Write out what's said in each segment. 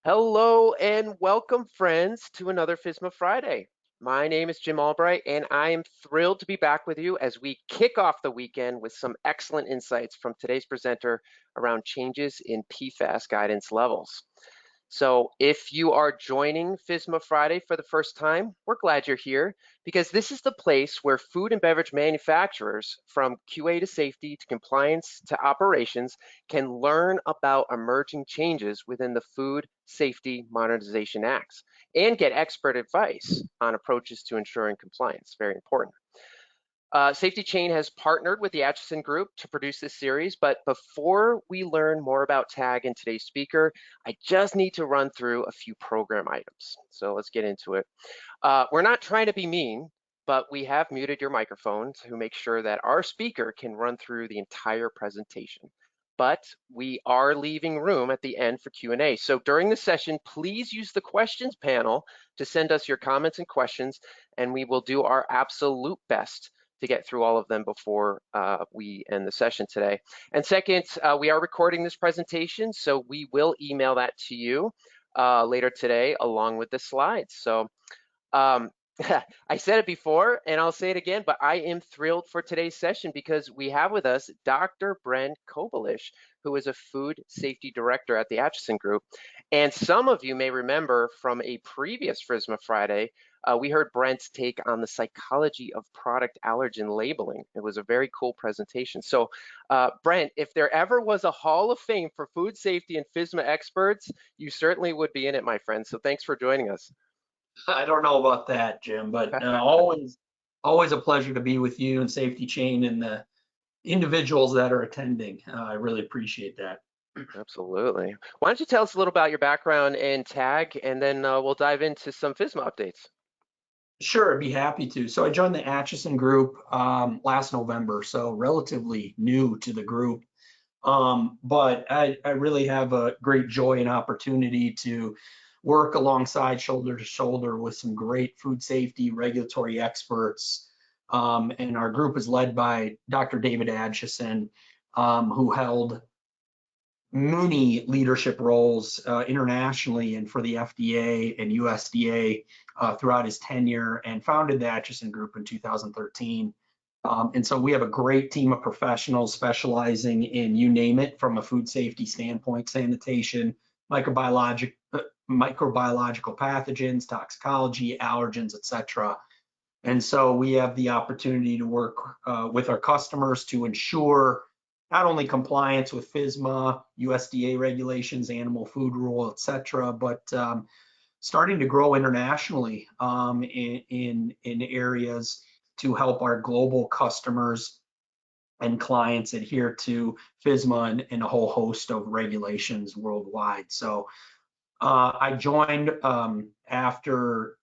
Hello and welcome, friends, to another FSMA Friday. My name is Jim Albright, and I am thrilled to be back with you as we kick off the weekend with some excellent insights from today's presenter around changes in PFAS guidance levels. So if you are joining FSMA Friday for the first time, we're glad you're here because this is the place where food and beverage manufacturers, from QA to safety to compliance to operations, can learn about emerging changes within the Food Safety Modernization Acts and get expert advice on approaches to ensuring compliance. Very important. SafetyChain has partnered with the Acheson Group to produce this series, but before we learn more about TAG and today's speaker, I just need to run through a few program items. So let's get into it. We're not trying to be mean, but we have muted your microphone to make sure that our speaker can run through the entire presentation. But we are leaving room at the end for Q&A. So during the session, please use the questions panel to send us your comments and questions, and we will do our absolute best to get through all of them before we end the session today. And second, we are recording this presentation, so we will email that to you later today along with the slides. So I said it before and I'll say it again, but I am thrilled for today's session because we have with us Dr. Brent Kobieluch, who is a food safety director at the Acheson Group. And some of you may remember from a previous FSMA Friday, we heard Brent's take on the psychology of product allergen labeling. It was a very cool presentation. So Brent, if there ever was a Hall of Fame for food safety and FSMA experts, you certainly would be in it, my friend. So thanks for joining us. I don't know about that, Jim, but always a pleasure to be with you and SafetyChain and the individuals that are attending. I really appreciate that. Absolutely. Why don't you tell us a little about your background and TAG, and then we'll dive into some FSMA updates. Sure, I'd be happy to. So I joined the Acheson Group last November, so relatively new to the group. But I really have a great joy and opportunity to work alongside shoulder to shoulder with some great food safety regulatory experts. And our group is led by Dr. David Acheson, who held many leadership roles internationally and for the FDA and USDA throughout his tenure, and founded the Acheson Group in 2013. And so we have a great team of professionals specializing in, you name it, from a food safety standpoint: sanitation, microbiological pathogens, toxicology, allergens, etc. And so we have the opportunity to work with our customers to ensure not only compliance with FSMA, USDA regulations, animal food rule, etc., but starting to grow internationally in areas to help our global customers and clients adhere to FSMA and a whole host of regulations worldwide. So I joined after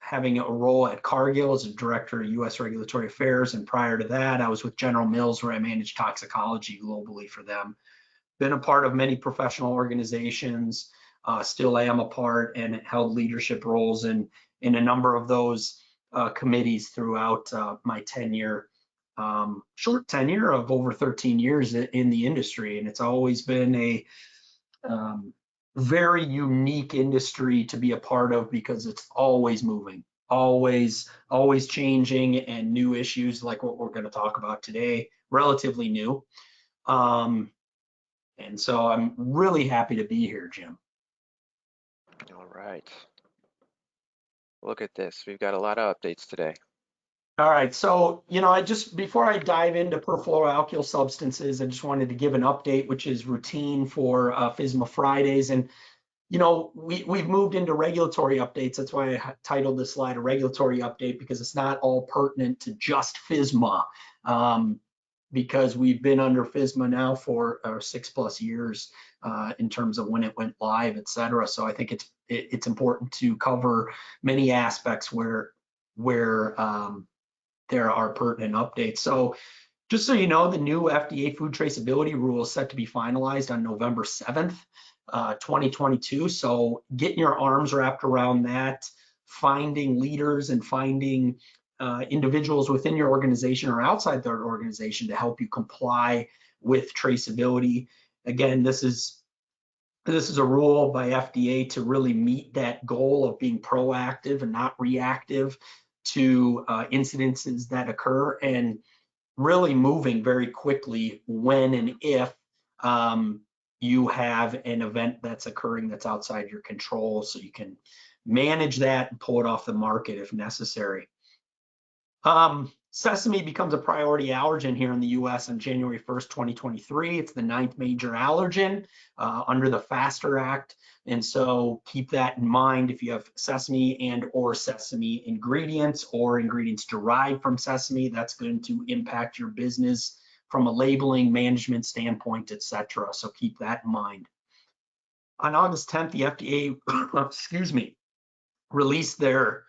having a role at Cargill as a director of U.S. Regulatory Affairs, and prior to that, I was with General Mills, where I managed toxicology globally for them. Been a part of many professional organizations, still am a part, and held leadership roles in a number of those committees throughout my tenure, short tenure of over 13 years in the industry. And it's always been a very unique industry to be a part of because it's always moving, always changing, and new issues like what we're going to talk about today, relatively new. And so I'm really happy to be here, Jim. All right. Look at this. We've got a lot of updates today. All right, so before I dive into perfluoroalkyl substances, I just wanted to give an update, which is routine for FSMA Fridays. And we've moved into regulatory updates. That's why I titled this slide a regulatory update, because it's not all pertinent to just FSMA, because we've been under FSMA now for 6+ years in terms of when it went live, et cetera. So I think it's important to cover many aspects where there are pertinent updates. So just so you know, the new FDA food traceability rule is set to be finalized on November 7th, 2022. So getting your arms wrapped around that, finding leaders and finding individuals within your organization or outside their organization to help you comply with traceability. Again, this is This is a rule by FDA to really meet that goal of being proactive and not reactive to incidences that occur, and really moving very quickly when and if you have an event that's occurring that's outside your control, so you can manage that and pull it off the market if necessary. Sesame becomes a priority allergen here in the US on January 1st, 2023. It's the 9th major allergen under the FASTER Act. And so keep that in mind if you have sesame and or sesame ingredients or ingredients derived from sesame. That's going to impact your business from a labeling, management standpoint, etc. So keep that in mind. On August 10th, the FDA, excuse me, released their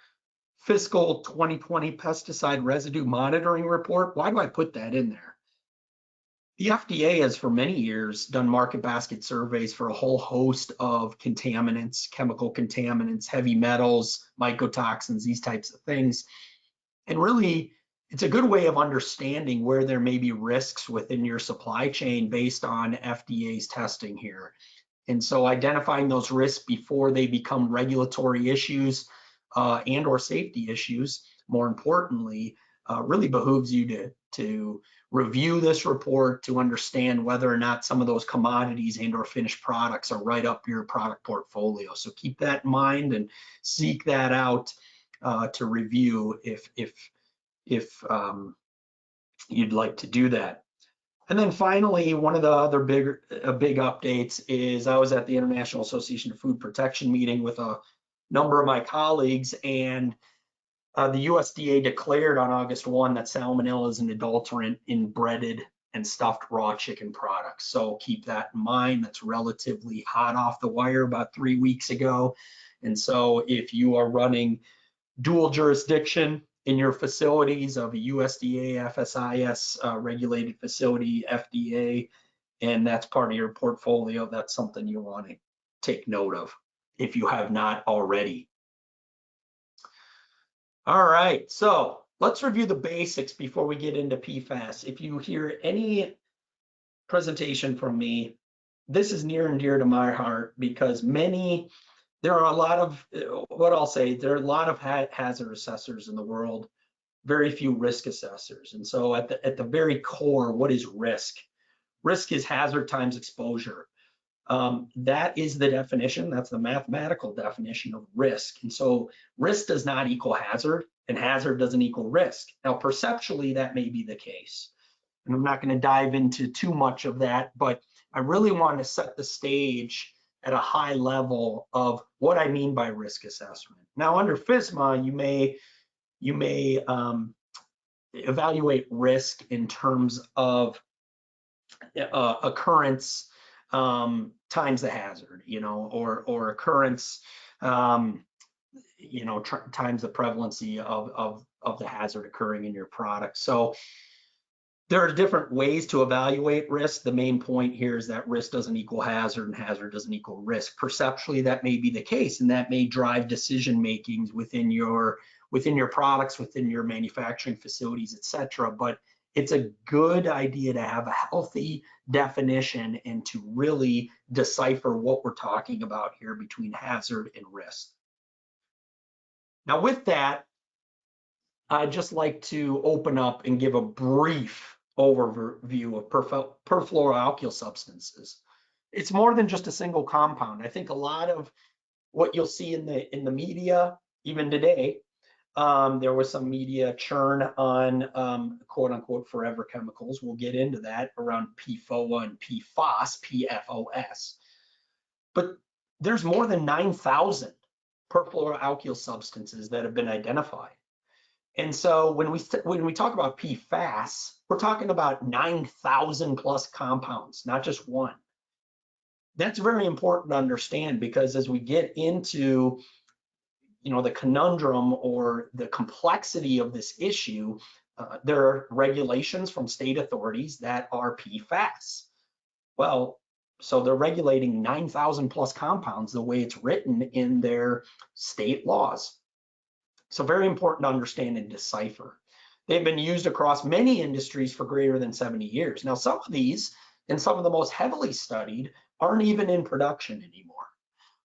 fiscal 2020 pesticide residue monitoring report. Why do I put that in there? The FDA has for many years done market basket surveys for a whole host of contaminants, chemical contaminants, heavy metals, mycotoxins, these types of things. And really, it's a good way of understanding where there may be risks within your supply chain based on FDA's testing here. And so identifying those risks before they become regulatory issues and or safety issues, more importantly, really behooves you to review this report to understand whether or not some of those commodities and or finished products are right up your product portfolio. So keep that in mind and seek that out to review if you'd like to do that. And then finally, one of the other big updates is I was at the International Association of Food Protection meeting with a number of my colleagues, and the USDA declared on August 1 that salmonella is an adulterant in breaded and stuffed raw chicken products. So keep that in mind. That's relatively hot off the wire about 3 weeks ago. And so if you are running dual jurisdiction in your facilities of a USDA, FSIS regulated facility, FDA, and that's part of your portfolio, that's something you want to take note of if you have not already. All right, so let's review the basics before we get into PFAS. If you hear any presentation from me, this is near and dear to my heart because there are a lot of, what I'll say, there are a lot of hazard assessors in the world, very few risk assessors. And so at the very core, what is risk? Risk is hazard times exposure. That is the definition. That's the mathematical definition of risk. And so risk does not equal hazard, and hazard doesn't equal risk. Now, perceptually, that may be the case. And I'm not going to dive into too much of that, but I really want to set the stage at a high level of what I mean by risk assessment. Now, under FSMA, you may evaluate risk in terms of occurrence times the hazard, or occurrence, times the prevalency of the hazard occurring in your product. So there are different ways to evaluate risk. The main point here is that risk doesn't equal hazard and hazard doesn't equal risk. Perceptually, that may be the case, and that may drive decision makings within your products, within your manufacturing facilities, etc. But it's a good idea to have a healthy definition and to really decipher what we're talking about here between hazard and risk. Now, with that, I'd just like to open up and give a brief overview of perfluoroalkyl substances. It's more than just a single compound. I think a lot of what you'll see in the media, even today, there was some media churn on quote unquote forever chemicals. We'll get into that around PFOA and PFAS. But there's more than 9,000 perfluoroalkyl substances that have been identified. And so when we talk about PFAS, we're talking about 9,000 plus compounds, not just one. That's very important to understand, because as we get into the conundrum or the complexity of this issue, there are regulations from state authorities that are PFAS. Well, so they're regulating 9,000 plus compounds the way it's written in their state laws. So very important to understand and decipher. They've been used across many industries for greater than 70 years. Now, some of these, and some of the most heavily studied, aren't even in production anymore.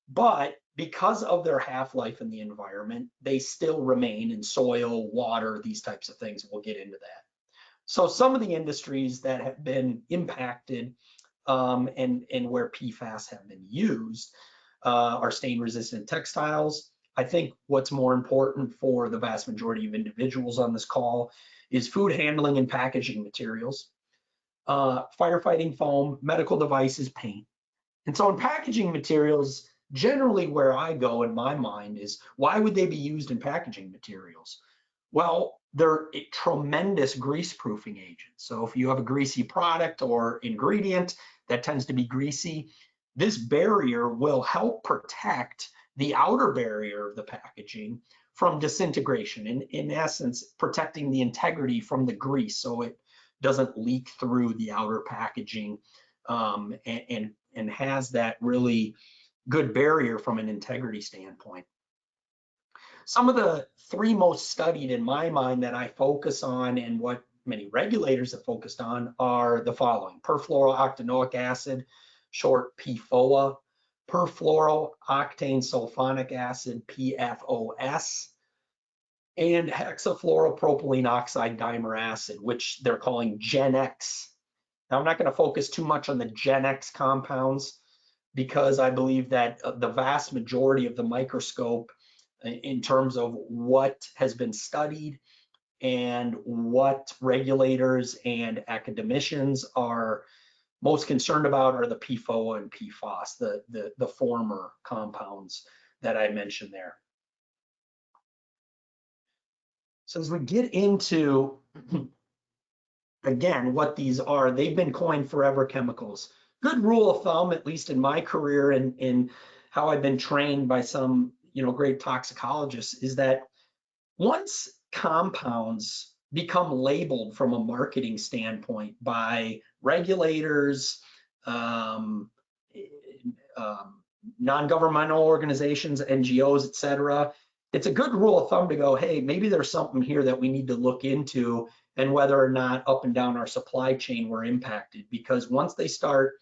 But because of their half-life in the environment, they still remain in soil, water, these types of things. We'll get into that. So some of the industries that have been impacted and where PFAS have been used are stain-resistant textiles. I think what's more important for the vast majority of individuals on this call is food handling and packaging materials, firefighting foam, medical devices, paint. And so in packaging materials, generally where I go in my mind is, why would they be used in packaging materials? Well, they're a tremendous grease-proofing agents. So if you have a greasy product or ingredient that tends to be greasy, this barrier will help protect the outer barrier of the packaging from disintegration, in essence, protecting the integrity from the grease so it doesn't leak through the outer packaging and has that really good barrier from an integrity standpoint. Some of the three most studied in my mind that I focus on and what many regulators have focused on are the following: perfluorooctanoic acid, short PFOA, perfluorooctane sulfonic acid, PFOS, and hexafluoropropylene oxide dimer acid, which they're calling Gen X. Now, I'm not going to focus too much on the Gen X compounds because I believe that the vast majority of the microscope in terms of what has been studied and what regulators and academicians are most concerned about are the PFOA and PFAS, the former compounds that I mentioned there. So as we get into, again, what these are, they've been coined forever chemicals. Good rule of thumb, at least in my career and in how I've been trained by some great toxicologists, is that once compounds become labeled from a marketing standpoint by regulators, non-governmental organizations, NGOs, et cetera, it's a good rule of thumb to go, hey, maybe there's something here that we need to look into, and whether or not up and down our supply chain we're impacted. Because once they start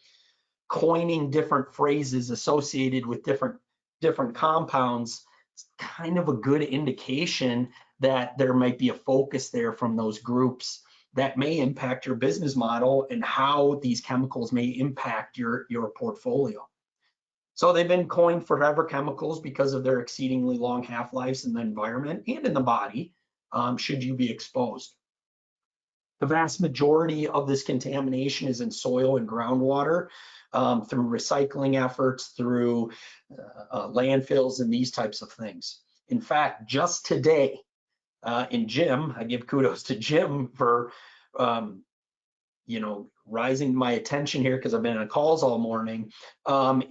coining different phrases associated with different compounds, it's kind of a good indication that there might be a focus there from those groups that may impact your business model and how these chemicals may impact your portfolio. So they've been coined forever chemicals because of their exceedingly long half-lives in the environment and in the body, should you be exposed. The vast majority of this contamination is in soil and groundwater through recycling efforts, through landfills and these types of things. In fact, just today, in Jim, I give kudos to Jim for rising my attention here because I've been on calls all morning,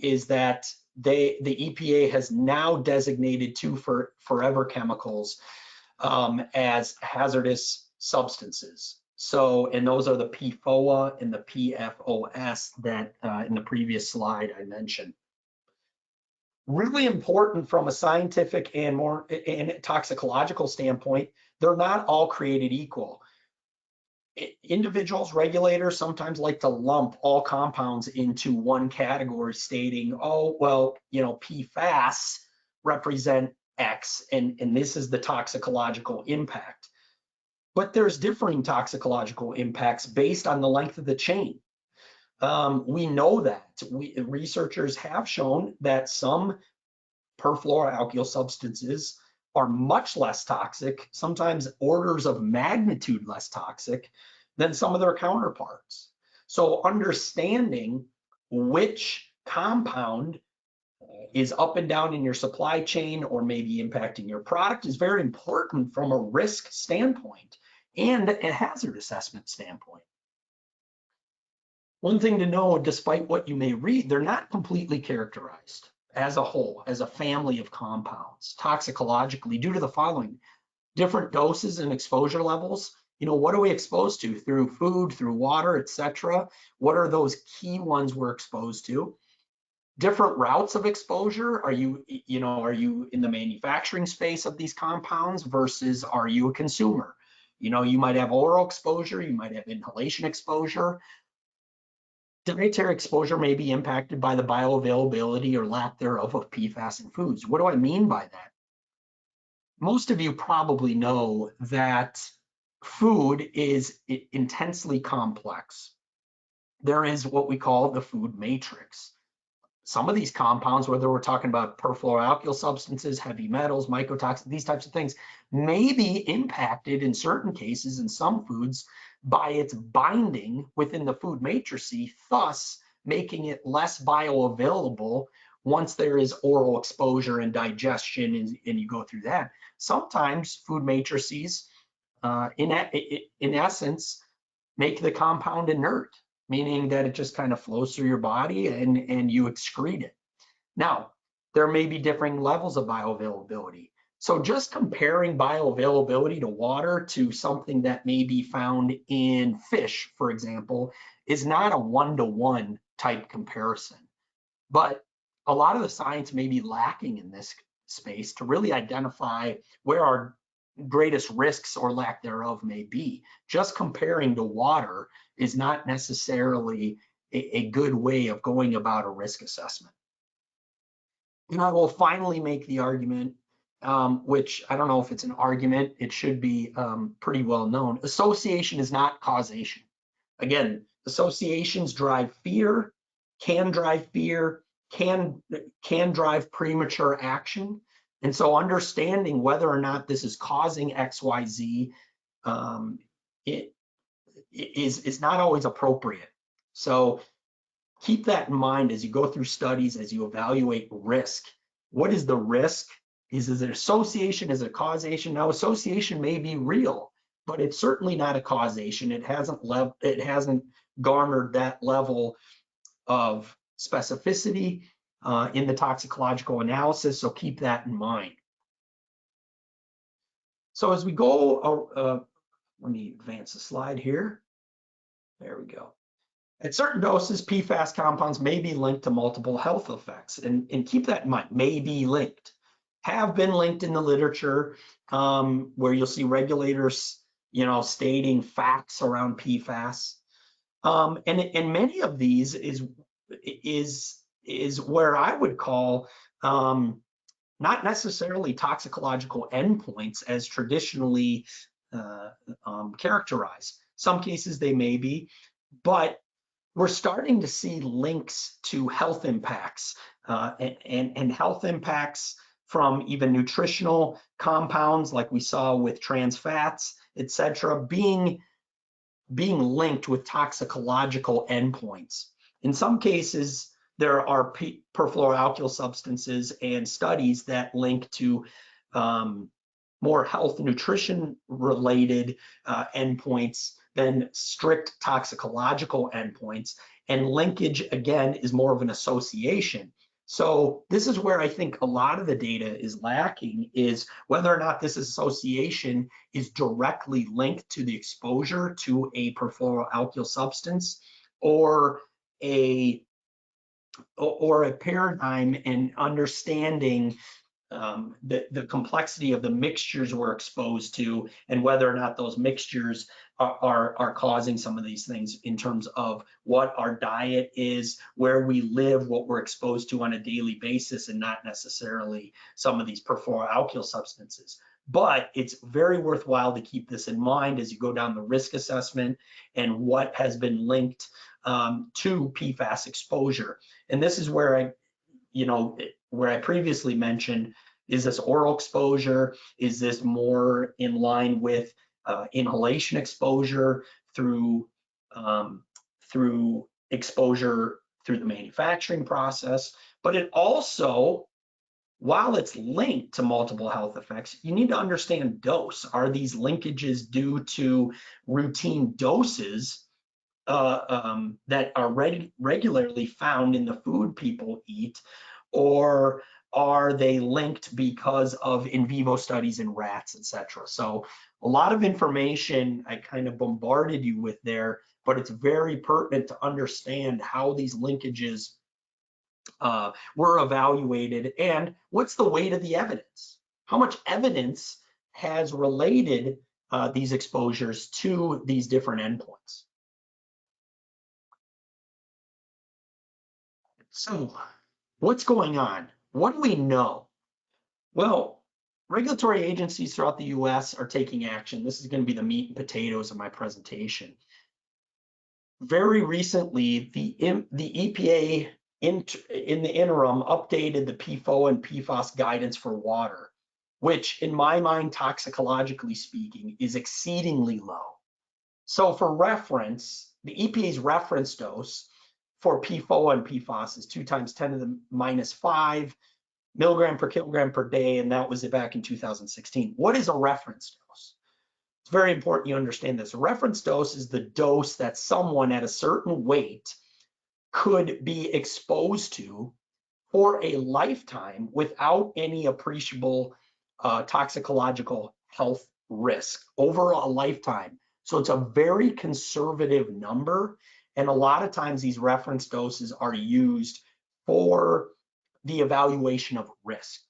is that the EPA has now designated two forever chemicals as hazardous substances. So, and those are the PFOA and the PFOS that in the previous slide I mentioned. Really important from a scientific and toxicological standpoint, they're not all created equal. Individuals, regulators sometimes like to lump all compounds into one category, stating, oh, well, PFAS represent X, and this is the toxicological impact. But there's differing toxicological impacts based on the length of the chain. We know that. Researchers have shown that some perfluoroalkyl substances are much less toxic, sometimes orders of magnitude less toxic than some of their counterparts. So understanding which compound is up and down in your supply chain or maybe impacting your product is very important from a risk standpoint and a hazard assessment standpoint. One thing to know, despite what you may read, they're not completely characterized as a whole, as a family of compounds, toxicologically, due to the following: different doses and exposure levels. What are we exposed to through food, through water, etc.? What are those key ones we're exposed to? Different routes of exposure. Are you in the manufacturing space of these compounds versus are you a consumer? You might have oral exposure, you might have inhalation exposure. Dietary exposure may be impacted by the bioavailability or lack thereof of PFAS in foods. What do I mean by that? Most of you probably know that food is intensely complex. There is what we call the food matrix. Some of these compounds, whether we're talking about perfluoroalkyl substances, heavy metals, mycotoxins, these types of things, may be impacted in certain cases in some foods by its binding within the food matrix, thus making it less bioavailable once there is oral exposure and digestion and you go through that. Sometimes food matrices, in essence, make the compound inert, meaning that it just kind of flows through your body and you excrete it. Now, there may be differing levels of bioavailability. So just comparing bioavailability to water to something that may be found in fish, for example, is not a one-to-one type comparison. But a lot of the science may be lacking in this space to really identify where our greatest risks or lack thereof may be. Just comparing to water is not necessarily a good way of going about a risk assessment. And I will finally make the argument, which I don't know if it's an argument, it should be pretty well known. Association is not causation. Again, associations drive fear, can drive fear, can drive premature action. And so understanding whether or not this is causing XYZ it is not always appropriate. So keep that in mind as you go through studies, as you evaluate risk. What is the risk? Is it association? Is it causation? Now, association may be real, but it's certainly not a causation. It hasn't garnered that level of specificity in the toxicological analysis, so keep that in mind. So as we go, let me advance the slide here. There we go. At certain doses, PFAS compounds may be linked to multiple health effects, and keep that in mind, may be linked. Have been linked in the literature where you'll see regulators, stating facts around PFAS. And many of these is where I would call not necessarily toxicological endpoints as traditionally characterized. Some cases they may be, but we're starting to see links to health impacts and health impacts from even nutritional compounds like we saw with trans fats, et cetera, being linked with toxicological endpoints. In some cases, there are perfluoroalkyl substances and studies that link to more health nutrition related endpoints than strict toxicological endpoints. And linkage, again, is more of an association. So this is where I think a lot of the data is lacking, is whether or not this association is directly linked to the exposure to a perfluoroalkyl substance or a paradigm and understanding the complexity of the mixtures we're exposed to and whether or not those mixtures are causing some of these things in terms of what our diet is, where we live, what we're exposed to on a daily basis, and not necessarily some of these perfluoroalkyl substances. But it's very worthwhile to keep this in mind as you go down the risk assessment and what has been linked to PFAS exposure. And this is where I previously mentioned, is this oral exposure? Is this more in line with inhalation exposure through exposure through the manufacturing process? But it also, while it's linked to multiple health effects, you need to understand dose. Are these linkages due to routine doses that are regularly found in the food people eat, or are they linked because of in vivo studies in rats, etc.? So a lot of information I kind of bombarded you with there, but it's very pertinent to understand how these linkages were evaluated and what's the weight of the evidence. How much evidence has related these exposures to these different endpoints? So what's going on? What do we know? Well, regulatory agencies throughout the US are taking action. This is going to be the meat and potatoes of my presentation. Very recently, the EPA in the interim updated the PFOA and PFAS guidance for water, which in my mind, toxicologically speaking, is exceedingly low. So for reference, the EPA's reference dose for PFOA and PFAS is 2 × 10⁻⁵ milligram per kilogram per day, and that was back in 2016. What is a reference dose? It's very important you understand this. A reference dose is the dose that someone at a certain weight could be exposed to for a lifetime without any appreciable toxicological health risk over a lifetime. So it's a very conservative number, and a lot of times these reference doses are used for the evaluation of risk.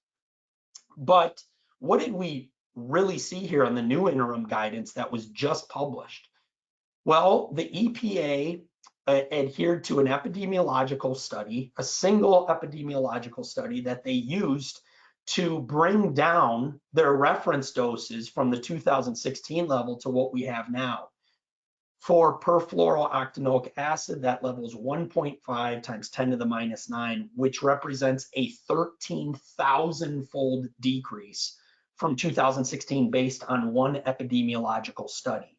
But what did we really see here on the new interim guidance that was just published? Well, the EPA adhered to an epidemiological study, a single epidemiological study that they used to bring down their reference doses from the 2016 level to what we have now. For perfluorooctanoic acid, that level is 1.5 × 10⁻⁹, which represents a 13,000-fold decrease from 2016 based on one epidemiological study.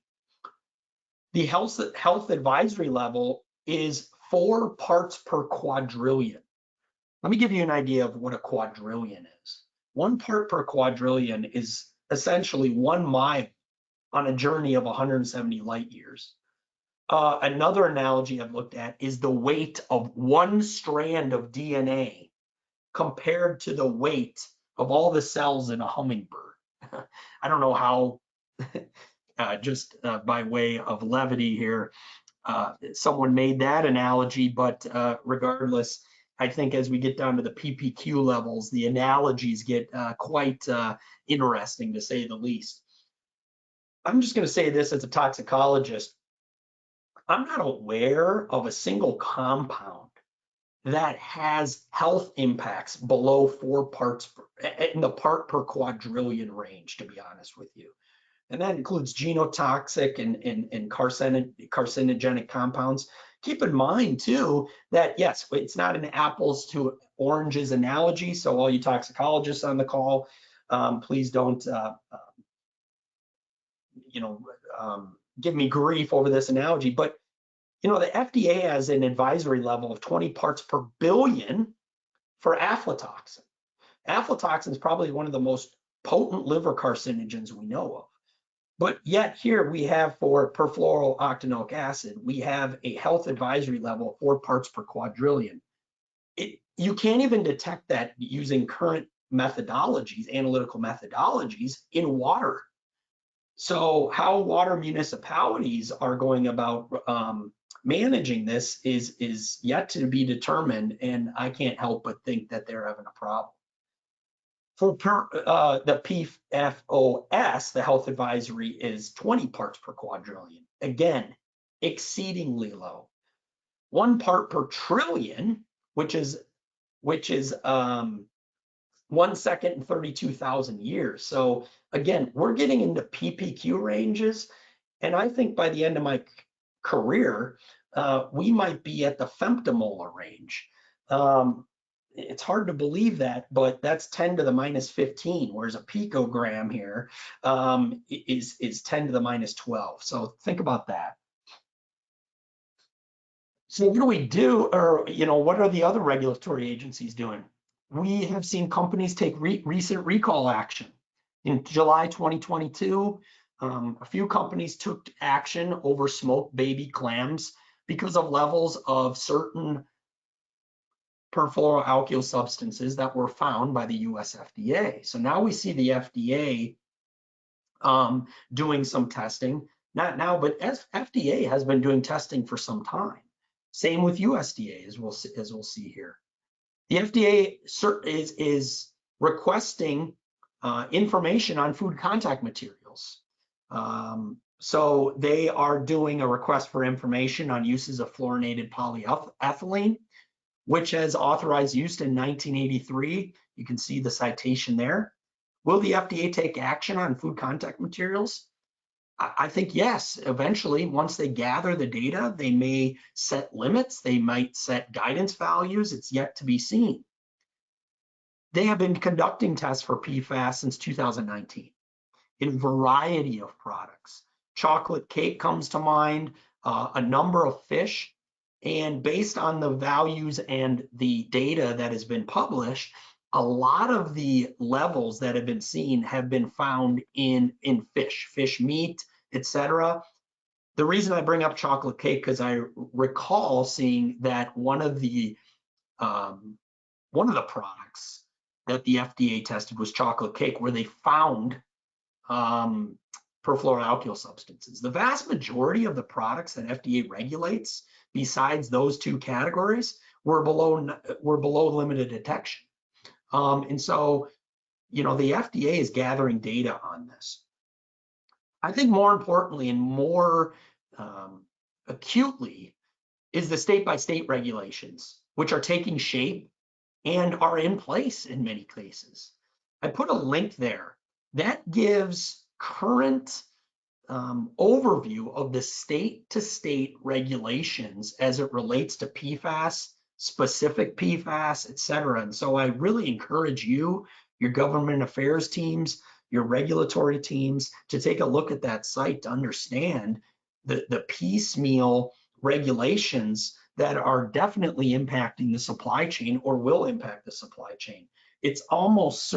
The health advisory level is 4 parts per quadrillion. Let me give you an idea of what a quadrillion is. 1 part per quadrillion is essentially 1 mile on a journey of 170 light years. Another analogy I've looked at is the weight of 1 strand of DNA compared to the weight of all the cells in a hummingbird. I don't know how, just by way of levity here, someone made that analogy, but regardless, I think as we get down to the PPQ levels, the analogies get quite interesting, to say the least. I'm just going to say this as a toxicologist. I'm not aware of a single compound that has health impacts below 4 parts in the part per quadrillion range, to be honest with you. And that includes genotoxic and carcinogenic compounds. Keep in mind too that yes, it's not an apples to oranges analogy. So all you toxicologists on the call, please don't give me grief over this analogy, but the FDA has an advisory level of 20 parts per billion for aflatoxin. Aflatoxin is probably one of the most potent liver carcinogens we know of. But yet here we have for perfluorooctanoic acid, we have a health advisory level of 4 parts per quadrillion. You can't even detect that using current methodologies, analytical methodologies in water. So how water municipalities are going about managing this is yet to be determined, and I can't help but think that they're having a problem. For the PFOS, the health advisory is 20 parts per quadrillion. Again, exceedingly low. 1 part per trillion, which is 1 second in 32,000 years. So again, we're getting into PPQ ranges, and I think by the end of my career, we might be at the femtomolar range. It's hard to believe that, but that's 10⁻⁻15, whereas a picogram here is 10⁻⁻12. So think about that. So what do we do, or what are the other regulatory agencies doing? We have seen companies take recent recall action. In July 2022, a few companies took action over smoked baby clams because of levels of certain perfluoroalkyl substances that were found by the US FDA. So now we see the FDA doing some testing, not now, but as FDA has been doing testing for some time. Same with USDA, as we'll see here. The FDA is requesting information on food contact materials. So they are doing a request for information on uses of fluorinated polyethylene. which has authorized use in 1983. You can see the citation there. Will the FDA take action on food contact materials? I think yes, eventually, once they gather the data, they may set limits, they might set guidance values. It's yet to be seen. They have been conducting tests for PFAS since 2019 in a variety of products. Chocolate cake comes to mind, a number of fish, and based on the values and the data that has been published, a lot of the levels that have been seen have been found in fish meat, etc. The reason I bring up chocolate cake because I recall seeing that one of the products that the FDA tested was chocolate cake, where they found perfluoroalkyl substances. The vast majority of the products that FDA regulates, besides those two categories, were below limited detection. And so, the FDA is gathering data on this. I think more importantly and more acutely is the state-by-state regulations, which are taking shape and are in place in many cases. I put a link there that gives current overview of the state-to-state regulations as it relates to PFAS, specific PFAS, et cetera. And so I really encourage you, your government affairs teams, your regulatory teams, to take a look at that site to understand the piecemeal regulations that are definitely impacting the supply chain or will impact the supply chain. It's almost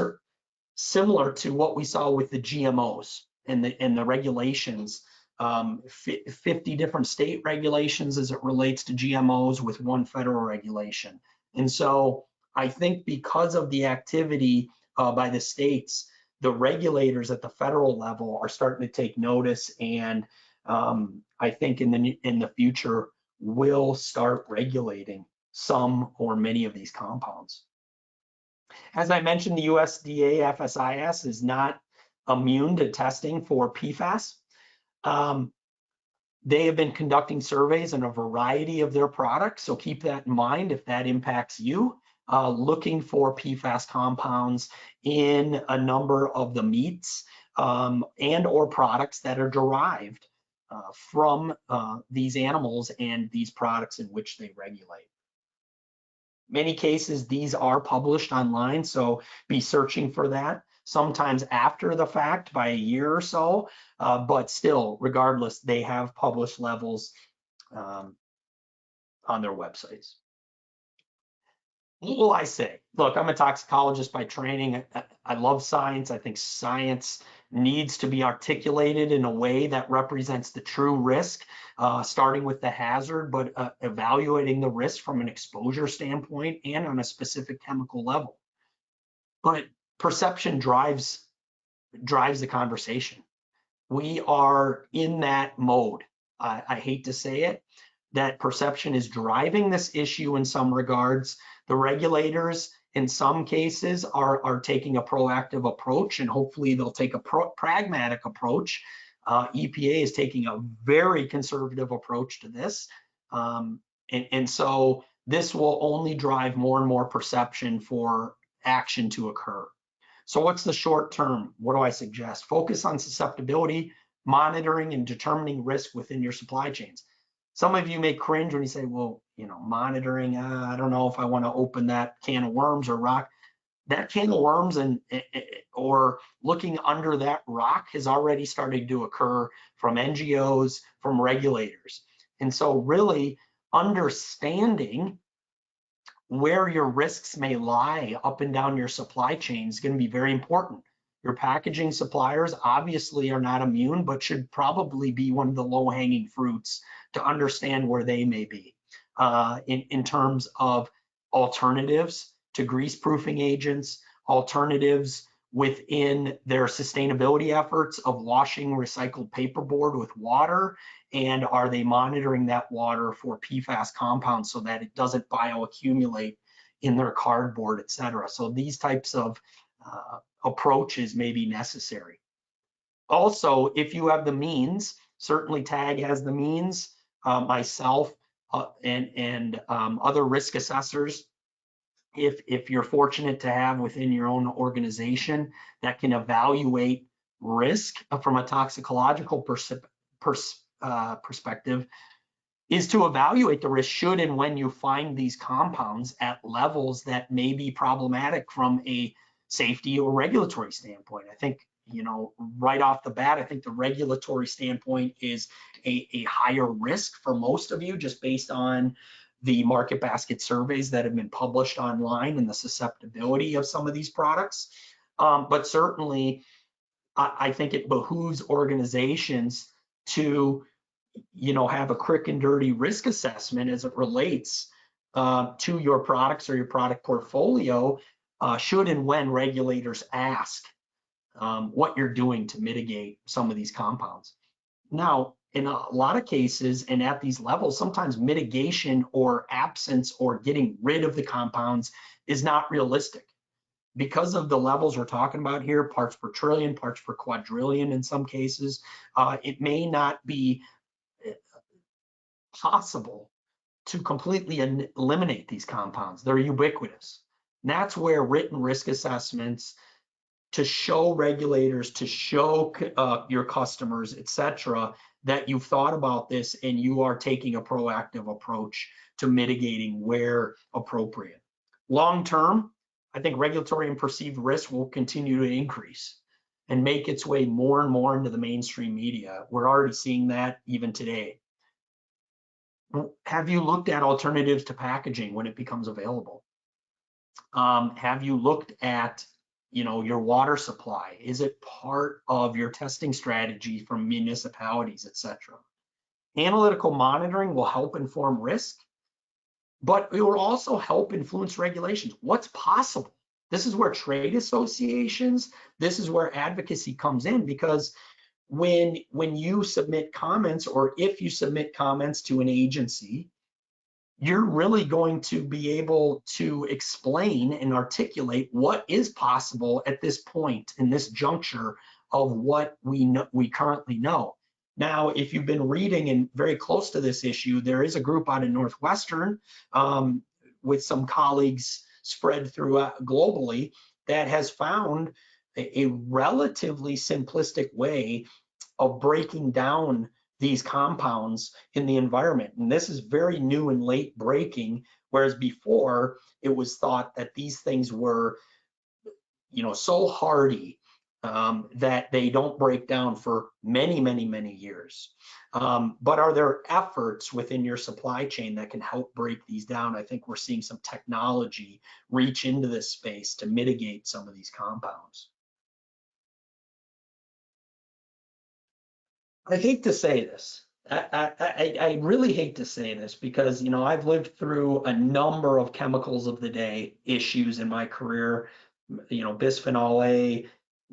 similar to what we saw with the GMOs and the regulations, 50 different state regulations as it relates to GMOs with one federal regulation. And so I think because of the activity by the states, the regulators at the federal level are starting to take notice, and I think in the future will start regulating some or many of these compounds. As I mentioned, the USDA FSIS is not immune to testing for PFAS. They have been conducting surveys on a variety of their products, so keep that in mind if that impacts you. Looking for PFAS compounds in a number of the meats and or products that are derived from these animals and these products in which they regulate. Many cases, these are published online, so be searching for that. Sometimes after the fact, by a year or so, but still, regardless, they have published levels on their websites. What will I say? Look, I'm a toxicologist by training. I love science. I think science needs to be articulated in a way that represents the true risk, starting with the hazard, but evaluating the risk from an exposure standpoint and on a specific chemical level. But perception drives the conversation. We are in that mode. I hate to say it, that perception is driving this issue in some regards. The regulators, in some cases, are taking a proactive approach, and hopefully they'll take a pragmatic approach. EPA is taking a very conservative approach to this. And so this will only drive more and more perception for action to occur. So what's the short term? What do I suggest? Focus on susceptibility, monitoring, and determining risk within your supply chains. Some of you may cringe when you say, well, monitoring, I don't know if I want to open that can of worms or rock. That can of worms or looking under that rock has already started to occur from NGOs, from regulators. And so really understanding where your risks may lie up and down your supply chain is going to be very important. Your packaging suppliers obviously are not immune, but should probably be one of the low-hanging fruits to understand where they may be in terms of alternatives to grease-proofing agents, alternatives within their sustainability efforts of washing recycled paperboard with water, and are they monitoring that water for PFAS compounds so that it doesn't bioaccumulate in their cardboard, et cetera. So these types of approaches may be necessary. Also, if you have the means, certainly TAG has the means, myself, and other risk assessors, if you're fortunate to have within your own organization that can evaluate risk from a toxicological perspective, is to evaluate the risk should and when you find these compounds at levels that may be problematic from a safety or regulatory standpoint. I think, right off the bat, I think the regulatory standpoint is a higher risk for most of you, just based on the market basket surveys that have been published online and the susceptibility of some of these products. But certainly, I think it behooves organizations to have a quick and dirty risk assessment as it relates to your products or your product portfolio, should and when regulators ask what you're doing to mitigate some of these compounds. Now, in a lot of cases and at these levels, sometimes mitigation or absence or getting rid of the compounds is not realistic. Because of the levels we're talking about here, parts per trillion, parts per quadrillion in some cases, it may not be possible to completely eliminate these compounds. They're ubiquitous. And that's where written risk assessments to show regulators, to show your customers, et cetera, that you've thought about this and you are taking a proactive approach to mitigating where appropriate. Long term, I think regulatory and perceived risk will continue to increase and make its way more and more into the mainstream media. We're already seeing that even today. Have you looked at alternatives to packaging when it becomes available? Have you looked at your water supply? Is it part of your testing strategy from municipalities, et cetera? Analytical monitoring will help inform risk, but it will also help influence regulations. What's possible? This is where trade associations, this is where advocacy comes in, because when you submit comments, or if you submit comments to an agency, you're really going to be able to explain and articulate what is possible at this point in this juncture of what we currently know. Now, if you've been reading and very close to this issue, there is a group out in Northwestern with some colleagues spread throughout globally that has found a relatively simplistic way of breaking down these compounds in the environment. And this is very new and late breaking, whereas before it was thought that these things were, so hardy that they don't break down for many, many, many years. But are there efforts within your supply chain that can help break these down? I think we're seeing some technology reach into this space to mitigate some of these compounds. I hate to say this. I really hate to say this because, I've lived through a number of chemicals of the day issues in my career, bisphenol A,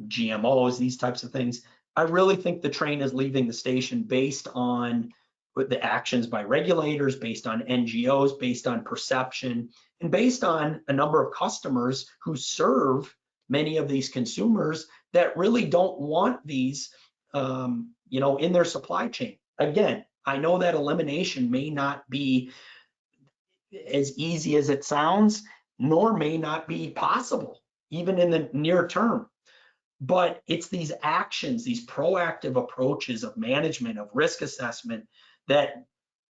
GMOs, these types of things. I really think the train is leaving the station based on the actions by regulators, based on NGOs, based on perception, and based on a number of customers who serve many of these consumers that really don't want these in their supply chain. Again, I know that elimination may not be as easy as it sounds, nor may not be possible, even in the near term. But it's these actions, these proactive approaches of management, of risk assessment, that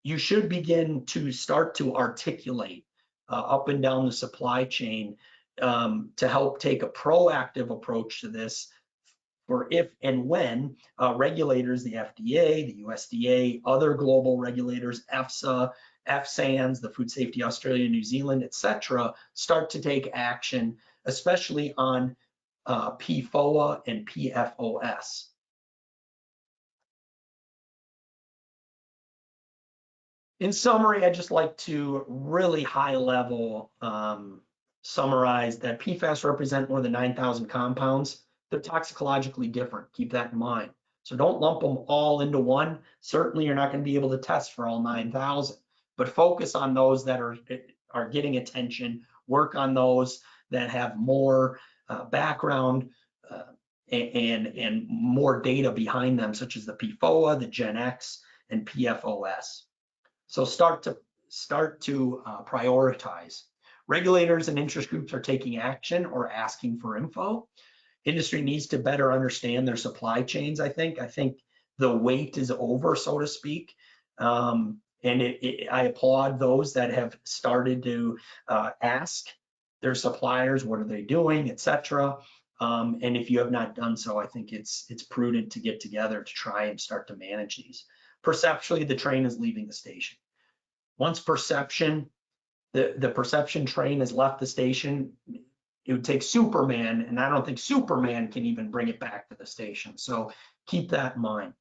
you should begin to start to articulate up and down the supply chain to help take a proactive approach to this, for if and when regulators, the FDA, the USDA, other global regulators, EFSA, FSANS, the Food Safety Australia, New Zealand, et cetera, start to take action, especially on PFOA and PFOS. In summary, I'd just like to really high level summarize that PFAS represent more than 9,000 compounds. They're toxicologically different. Keep that in mind. So don't lump them all into one. Certainly, you're not going to be able to test for all 9,000, but focus on those that are getting attention. Work on those that have more background and more data behind them, such as the PFOA, the Gen X, and PFOS. So start to start to prioritize. Regulators and interest groups are taking action or asking for info. Industry needs to better understand their supply chains, I think. I think the wait is over, so to speak. And I applaud those that have started to ask their suppliers, what are they doing, et cetera. And if you have not done so, I think it's prudent to get together to try and start to manage these. Perceptually, the train is leaving the station. Once the perception train has left the station, it would take Superman, and I don't think Superman can even bring it back to the station. So keep that in mind.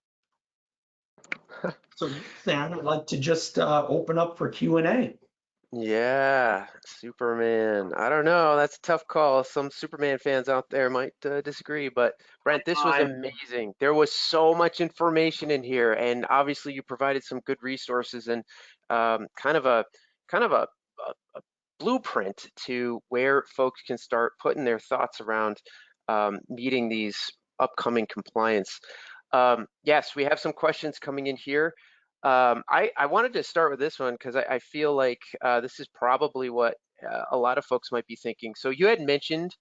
So with that, I'd like to just open up for Q&A. Yeah, Superman. I don't know. That's a tough call. Some Superman fans out there might disagree, but Brent, this was amazing. There was so much information in here, and obviously you provided some good resources and kind of a blueprint to where folks can start putting their thoughts around meeting these upcoming compliance. Yes, we have some questions coming in here. I wanted to start with this one because I feel like this is probably what a lot of folks might be thinking. So you had mentioned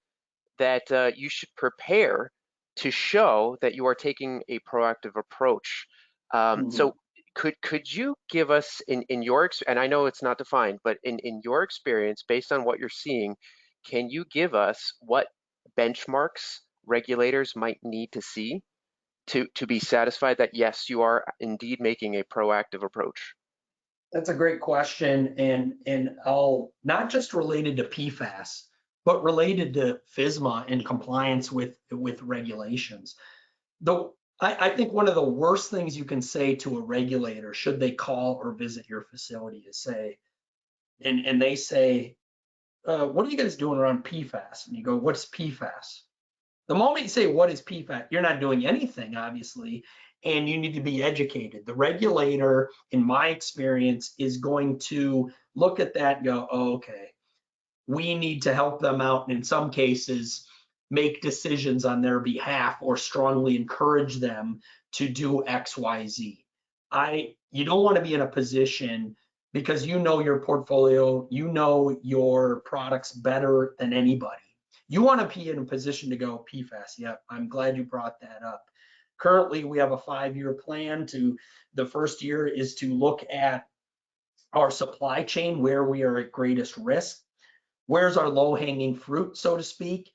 that you should prepare to show that you are taking a proactive approach. So could you give us in your and I know it's not defined, but in your experience, based on what you're seeing, can you give us what benchmarks regulators might need to see to be satisfied that yes, you are indeed making a proactive approach? That's a great question, and I'll not just related to PFAS, but related to FSMA and compliance with regulations. Though I think one of the worst things you can say to a regulator, should they call or visit your facility, is say, and they say, what are you guys doing around PFAS? And you go, what's PFAS? The moment you say, what is PFAS, you're not doing anything, obviously, and you need to be educated. The regulator, in my experience, is going to look at that and go, oh, okay, we need to help them out, and in some cases, make decisions on their behalf or strongly encourage them to do X, Y, Z. You don't want to be in a position, because you know your portfolio, you know your products better than anybody. You want to be in a position to go, PFAS, yeah, I'm glad you brought that up. Currently, we have a 5-year plan. The first year is to look at our supply chain, where we are at greatest risk. Where's our low-hanging fruit, so to speak?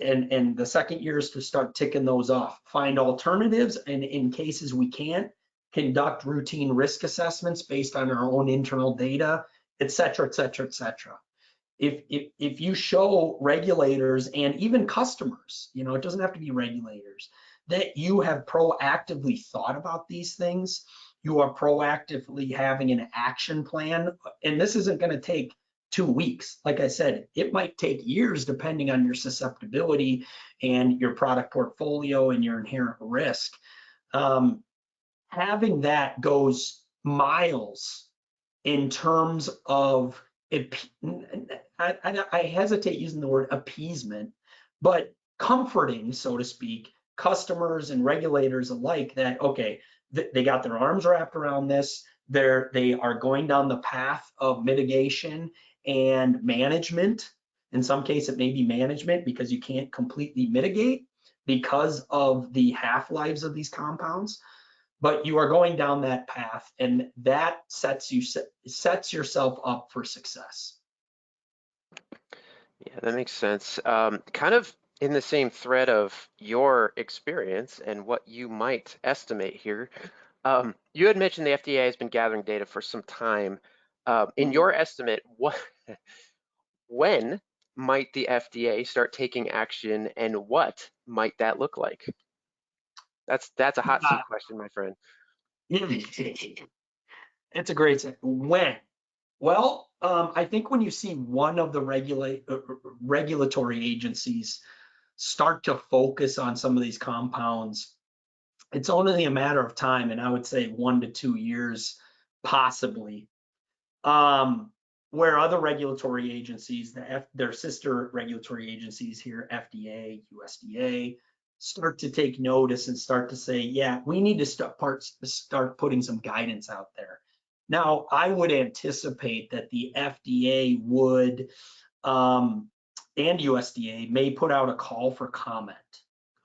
And the second year is to start ticking those off. Find alternatives, and in cases we can't, conduct routine risk assessments based on our own internal data, et cetera, et cetera, et cetera. If you show regulators and even customers, it doesn't have to be regulators, that you have proactively thought about these things, you are proactively having an action plan, and this isn't going to take 2 weeks. Like I said, it might take years depending on your susceptibility and your product portfolio and your inherent risk. Having that goes miles in terms of, I hesitate using the word appeasement, but comforting, so to speak, customers and regulators alike that, okay, they got their arms wrapped around this. They are going down the path of mitigation and management. In some cases, it may be management because you can't completely mitigate because of the half-lives of these compounds, but you are going down that path, and that sets yourself up for success. Yeah, that makes sense. Kind of in the same thread of your experience and what you might estimate here, you had mentioned the FDA has been gathering data for some time. In your estimate, when might the FDA start taking action, and what might that look like? That's a hot seat question, my friend. It's a great set. When? Well, I think when you see one of the regulatory agencies start to focus on some of these compounds, it's only a matter of time, and I would say 1 to 2 years, possibly. Where other regulatory agencies, their sister regulatory agencies here, FDA, USDA, start to take notice and start to say, yeah, we need to start putting some guidance out there. Now, I would anticipate that the FDA would, and USDA may put out a call for comment.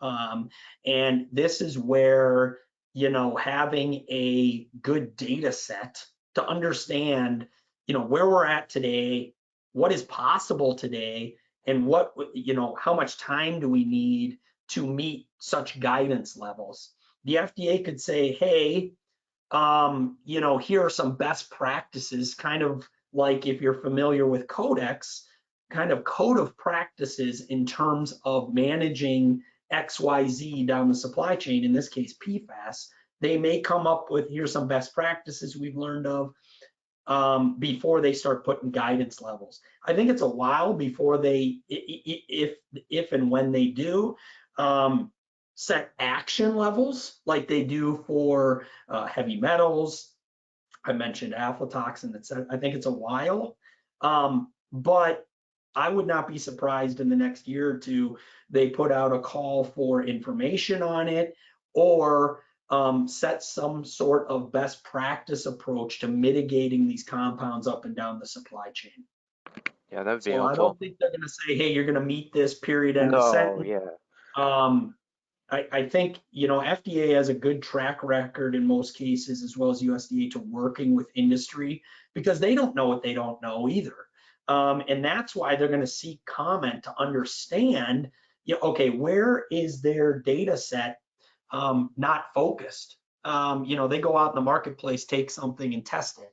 And this is where, having a good data set to understand, where we're at today, what is possible today, and how much time do we need to meet such guidance levels. The FDA could say, hey, here are some best practices, kind of like if you're familiar with Codex, kind of code of practices in terms of managing XYZ down the supply chain, in this case, PFAS. They may come up with, here's some best practices we've learned of, before they start putting guidance levels. I think it's a while before they, if and when they do, set action levels like they do for heavy metals. I mentioned aflatoxin, etc. I think it's a while, but I would not be surprised in the next year or two they put out a call for information on it, or set some sort of best practice approach to mitigating these compounds up and down the supply chain. Yeah, that would be So I helpful. don't think they're going to say, hey, you're going to meet this period end of No, sentence. yeah. I think, FDA has a good track record in most cases, as well as USDA, to working with industry, because they don't know what they don't know either. And that's why they're going to seek comment to understand, okay, where is their data set not focused? They go out in the marketplace, take something and test it.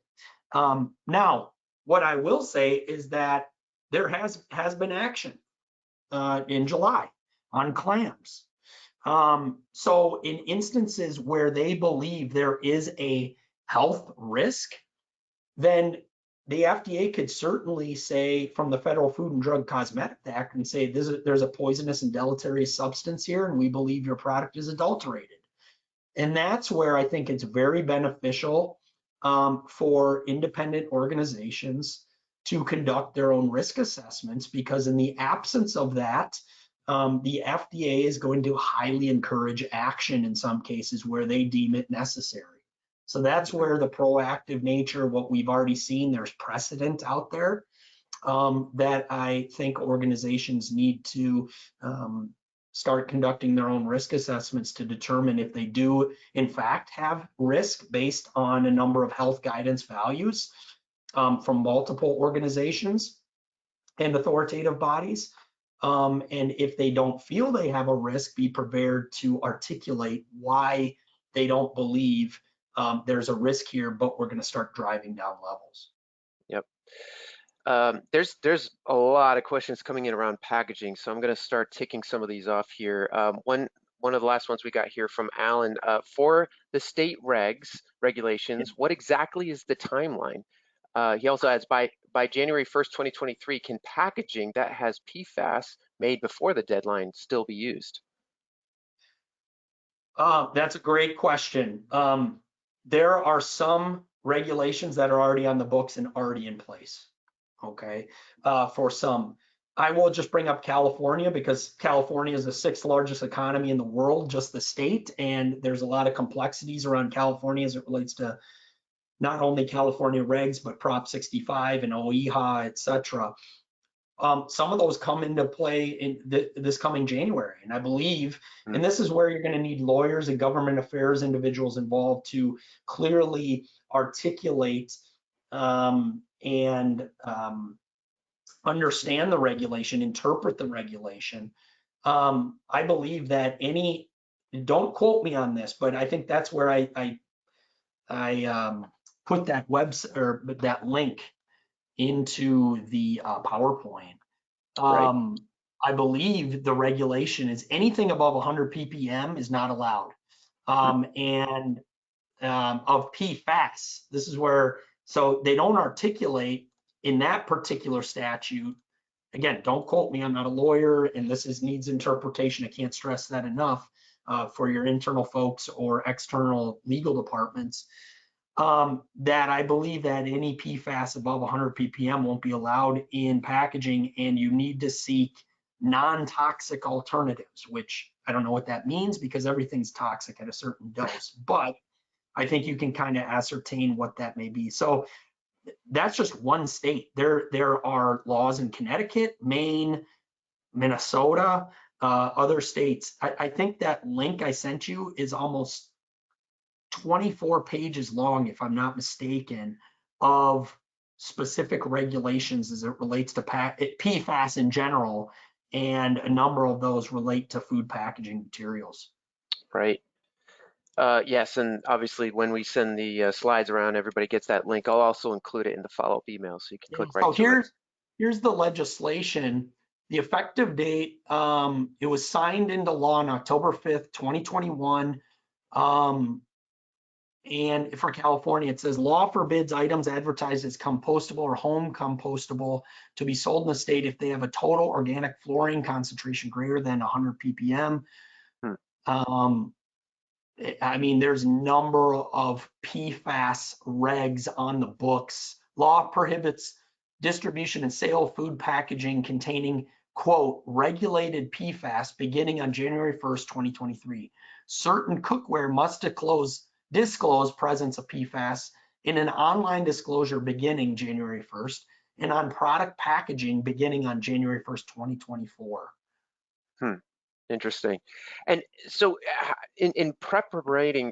Now, what I will say is that there has been action in July on clams. So in instances where they believe there is a health risk, then the FDA could certainly say, from the Federal Food and Drug Cosmetic Act, and say there's a poisonous and deleterious substance here, and we believe your product is adulterated. And that's where I think it's very beneficial for independent organizations to conduct their own risk assessments, because in the absence of that, the FDA is going to highly encourage action in some cases where they deem it necessary. So that's where the proactive nature, what we've already seen, there's precedent out there that I think organizations need to start conducting their own risk assessments to determine if they do, in fact, have risk based on a number of health guidance values from multiple organizations and authoritative bodies. And if they don't feel they have a risk, be prepared to articulate why they don't believe there's a risk here, but we're going to start driving down levels. Yep. There's a lot of questions coming in around packaging, so I'm going to start ticking some of these off here. One of the last ones we got here from Alan, for the state regulations, what exactly is the timeline? He also adds, by January 1st, 2023, can packaging that has PFAS made before the deadline still be used? That's a great question. There are some regulations that are already on the books and already in place. Okay, for some. I will just bring up California, because California is the 6th largest economy in the world, just the state, and there's a lot of complexities around California as it relates to not only California regs, but Prop 65 and OEHA, et cetera. Some of those come into play in this coming January, and I believe, and this is where you're going to need lawyers and government affairs individuals involved to clearly articulate and understand the regulation, interpret the regulation. I believe that don't quote me on this, but I think that's where I put that website or that link into the PowerPoint. Right. I believe the regulation is anything above 100 ppm is not allowed. And of PFAS, this is where, so they don't articulate in that particular statute. Again, don't quote me, I'm not a lawyer, and needs interpretation. I can't stress that enough for your internal folks or external legal departments. That I believe that any PFAS above 100 ppm won't be allowed in packaging, and you need to seek non-toxic alternatives, which I don't know what that means, because everything's toxic at a certain dose. But I think you can kind of ascertain what that may be. So that's just one state. There are laws in Connecticut, Maine, Minnesota, other states. I think that link I sent you is almost 24 pages long, if I'm not mistaken, of specific regulations as it relates to PFAS in general, and a number of those relate to food packaging materials. Right. Yes, and obviously when we send the slides around, everybody gets that link. I'll also include it in the follow-up email, so you can click right So to it. here's the legislation. The effective date, it was signed into law on October 5th, 2021. And for California, it says law forbids items advertised as compostable or home compostable to be sold in the state if they have a total organic fluorine concentration greater than 100 ppm. I mean, there's a number of PFAS regs on the books. Law prohibits distribution and sale of food packaging containing, quote, regulated PFAS beginning on January 1st, 2023. Certain cookware must disclose presence of PFAS in an online disclosure beginning January 1st and on product packaging beginning on January 1st, 2024. Interesting. And so in preparing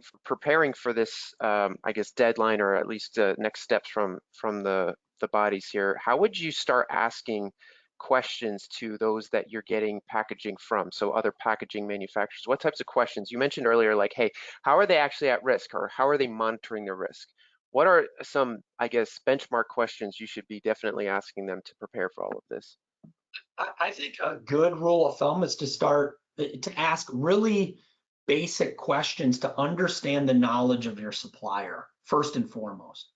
for this, I guess, deadline, or at least next steps from the bodies here, how would you start asking questions to those that you're getting packaging from? So other packaging manufacturers, what types of questions? You mentioned earlier, like, hey, how are they actually at risk, or how are they monitoring their risk? What are some, I guess, benchmark questions you should be definitely asking them to prepare for all of this? I think a good rule of thumb is to ask really basic questions to understand the knowledge of your supplier, first and foremost.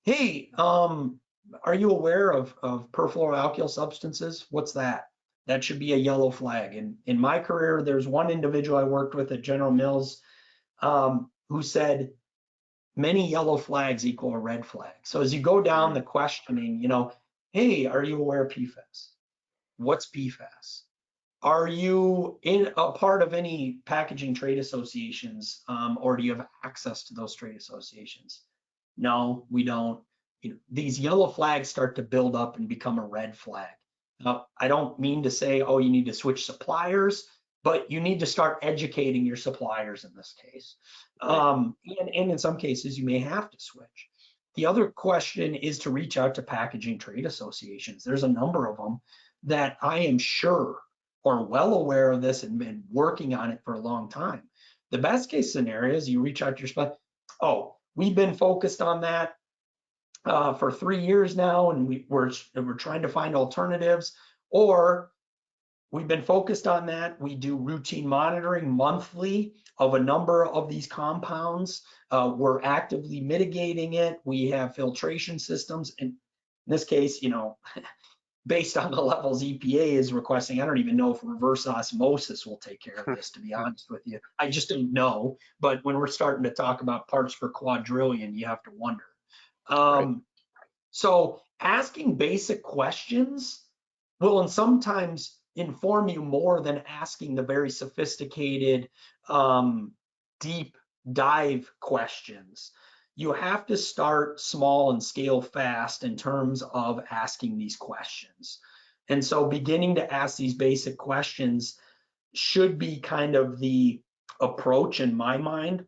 Hey, are you aware of perfluoroalkyl substances? What's that? That should be a yellow flag. And in my career, there's one individual I worked with at General Mills who said many yellow flags equal a red flag. So as you go down the questioning, hey, are you aware of PFAS? What's PFAS? Are you in a part of any packaging trade associations, or do you have access to those trade associations? No, we don't. These yellow flags start to build up and become a red flag. Now, I don't mean to say, oh, you need to switch suppliers, but you need to start educating your suppliers in this case. And in some cases, you may have to switch. The other question is to reach out to packaging trade associations. There's a number of them that I am sure are well aware of this and been working on it for a long time. The best case scenario is you reach out to your supplier. Oh, we've been focused on that for 3 years now, and we're trying to find alternatives, or we've been focused on that. We do routine monitoring monthly of a number of these compounds. We're actively mitigating it. We have filtration systems. And in this case, based on the levels EPA is requesting, I don't even know if reverse osmosis will take care of this, to be honest with you. I just don't know. But when we're starting to talk about parts per quadrillion, you have to wonder. So asking basic questions will sometimes inform you more than asking the very sophisticated, deep dive questions. You have to start small and scale fast in terms of asking these questions. And so beginning to ask these basic questions should be kind of the approach in my mind.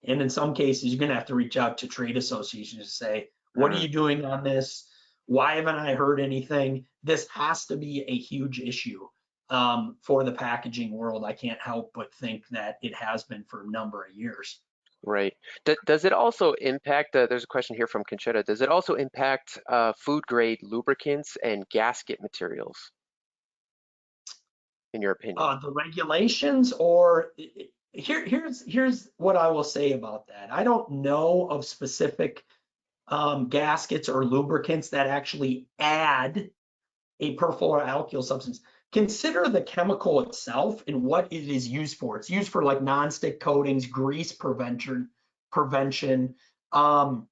And in some cases, you're going to have to reach out to trade associations to say, what are you doing on this? Why haven't I heard anything? This has to be a huge issue for the packaging world. I can't help but think that it has been for a number of years. Right. Does it also impact, there's a question here from Conchetta, does it also impact food grade lubricants and gasket materials, in your opinion? The regulations, or here's what I will say about that. I don't know of specific gaskets or lubricants that actually add a perfluoroalkyl substance. Consider the chemical itself and what it is used for. It's used for like nonstick coatings, grease prevention. From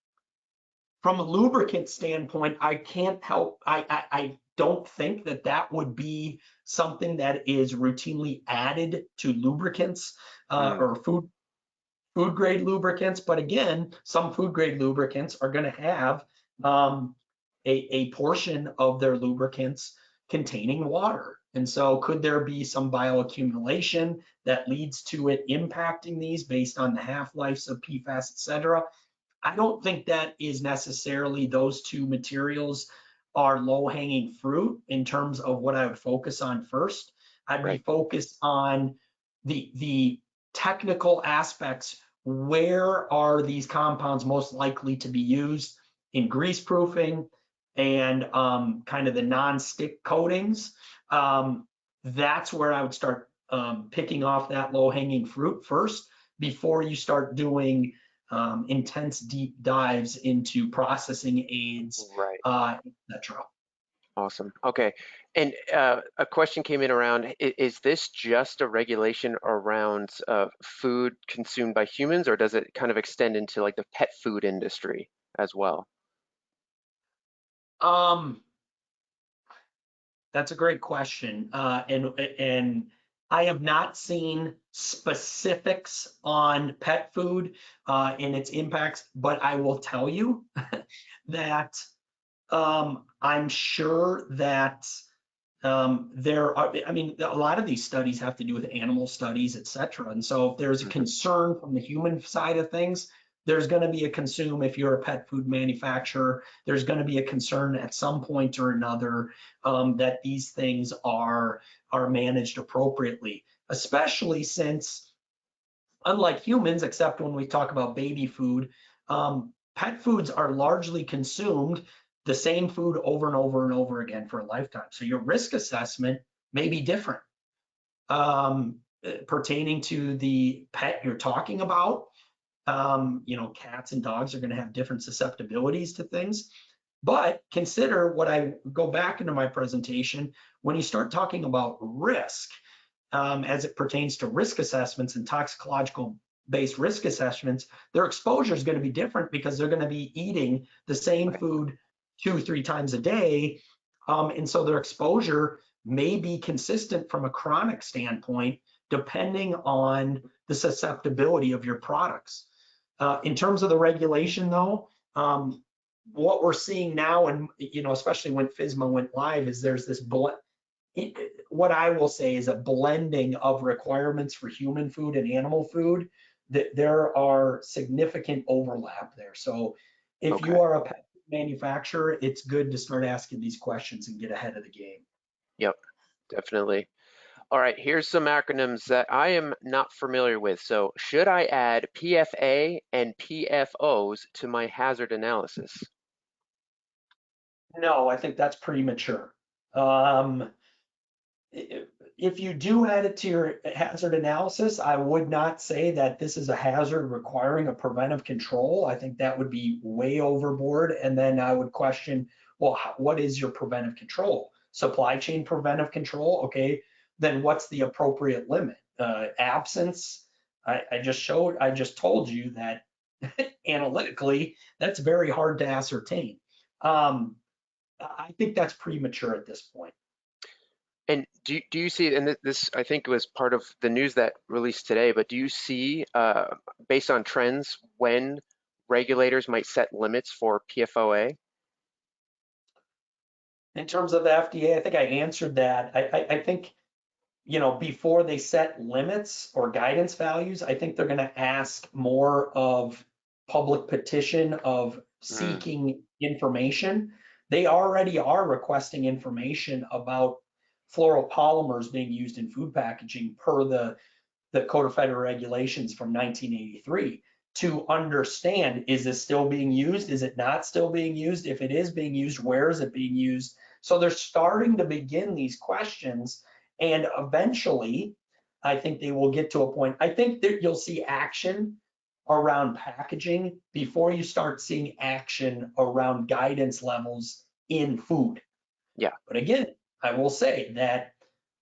a lubricant standpoint, I can't help. I don't think that would be something that is routinely added to lubricants or food grade lubricants, but again, some food grade lubricants are going to have a portion of their lubricants containing water. And so could there be some bioaccumulation that leads to it impacting these based on the half-lives of PFAS, et cetera? I don't think that is necessarily, those two materials are low-hanging fruit in terms of what I would focus on first. I'd be Right. focused on the technical aspects. Where are these compounds most likely to be used in grease proofing and kind of the non-stick coatings? That's where I would start picking off that low-hanging fruit first before you start doing intense deep dives into processing aids, Right. etc. Awesome. Okay. And a question came in around, is this just a regulation around food consumed by humans, or does it kind of extend into like the pet food industry as well? That's a great question, and I have not seen specifics on pet food and its impacts, but I will tell you that I'm sure that there are, I mean, a lot of these studies have to do with animal studies, et cetera. And so if there's a Mhm. concern from the human side of things, there's going to be a consume. If you're a pet food manufacturer, there's going to be a concern at some point or another that these things are managed appropriately, especially since, unlike humans, except when we talk about baby food, pet foods are largely consumed the same food over and over and over again for a lifetime. So your risk assessment may be different pertaining to the pet you're talking about. Cats and dogs are going to have different susceptibilities to things. But consider what I go back into my presentation, when you start talking about risk, as it pertains to risk assessments and toxicological based risk assessments, their exposure is going to be different because they're going to be eating the same Right. food 2-3 times a day. And so their exposure may be consistent from a chronic standpoint, depending on the susceptibility of your products. In terms of the regulation, though, what we're seeing now, and especially when FSMA went live, is there's this what I will say is a blending of requirements for human food and animal food. That there are significant overlap there. So if Okay. you are a pet manufacturer, it's good to start asking these questions and get ahead of the game. Yep. Definitely. All right. Here's some acronyms that I am not familiar with. So should I add PFA and PFOs to my hazard analysis? No, I think that's premature. Um, if you do add it to your hazard analysis, I would not say that this is a hazard requiring a preventive control. I think that would be way overboard. And then I would question, well, what is your preventive control? Supply chain preventive control? Okay, then what's the appropriate limit? Absence? I just told you that analytically, that's very hard to ascertain. I think that's premature at this point. And do you see, and this I think was part of the news that released today, but do you see, based on trends, when regulators might set limits for PFOA? In terms of the FDA, I think I answered that. I think, before they set limits or guidance values, I think they're going to ask more of public petition of Mm, seeking information. They already are requesting information about fluoropolymers being used in food packaging per the Code of Federal Regulations from 1983 to understand, is this still being used? Is it not still being used? If it is being used, where is it being used? So they're starting to begin these questions, and eventually, I think they will get to a point. I think that you'll see action around packaging before you start seeing action around guidance levels in food. yeah. But again, I will say that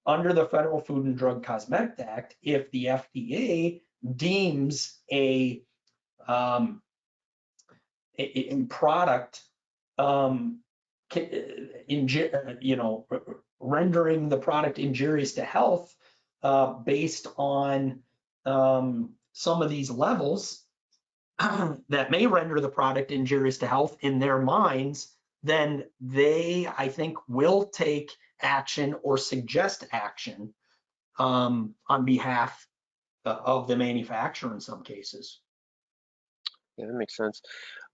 under the Federal Food and Drug Cosmetic Act, if the FDA deems um, a product um, rendering the product injurious to health based on some of these levels that may render the product injurious to health in their minds, then they, I think, will take action or suggest action on behalf of the manufacturer in some cases. Yeah, that makes sense.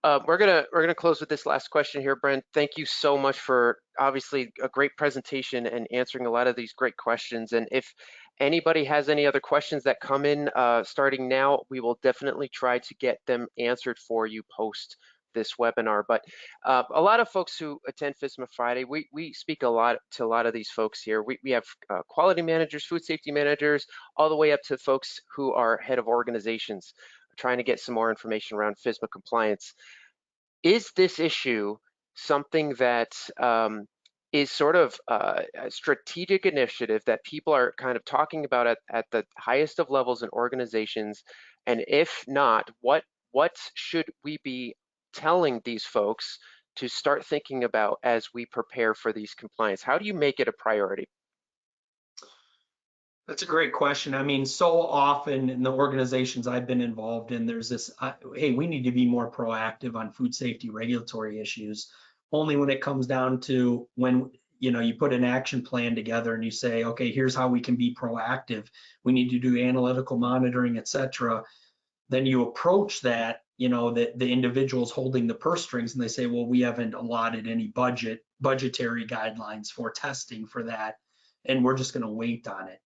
We're gonna close with this last question here, Brent. Thank you so much for obviously a great presentation and answering a lot of these great questions. And if anybody has any other questions that come in starting now, we will definitely try to get them answered for you post this webinar. But a lot of folks who attend FSMA Friday, we speak a lot to a lot of these folks here. We have quality managers, food safety managers, all the way up to folks who are head of organizations trying to get some more information around FSMA compliance. Is this issue something that is sort of a strategic initiative that people are kind of talking about at the highest of levels in organizations? And if not, what should we be telling these folks to start thinking about as we prepare for these compliance? How do you make it a priority? That's a great question. I mean, so often in the organizations I've been involved in, there's this, hey, we need to be more proactive on food safety regulatory issues. Only when it comes down to when, you put an action plan together and you say, okay, here's how we can be proactive. We need to do analytical monitoring, et cetera. Then you approach that, the individuals holding the purse strings, and they say, well, we haven't allotted any budgetary guidelines for testing for that, and we're just going to wait on it.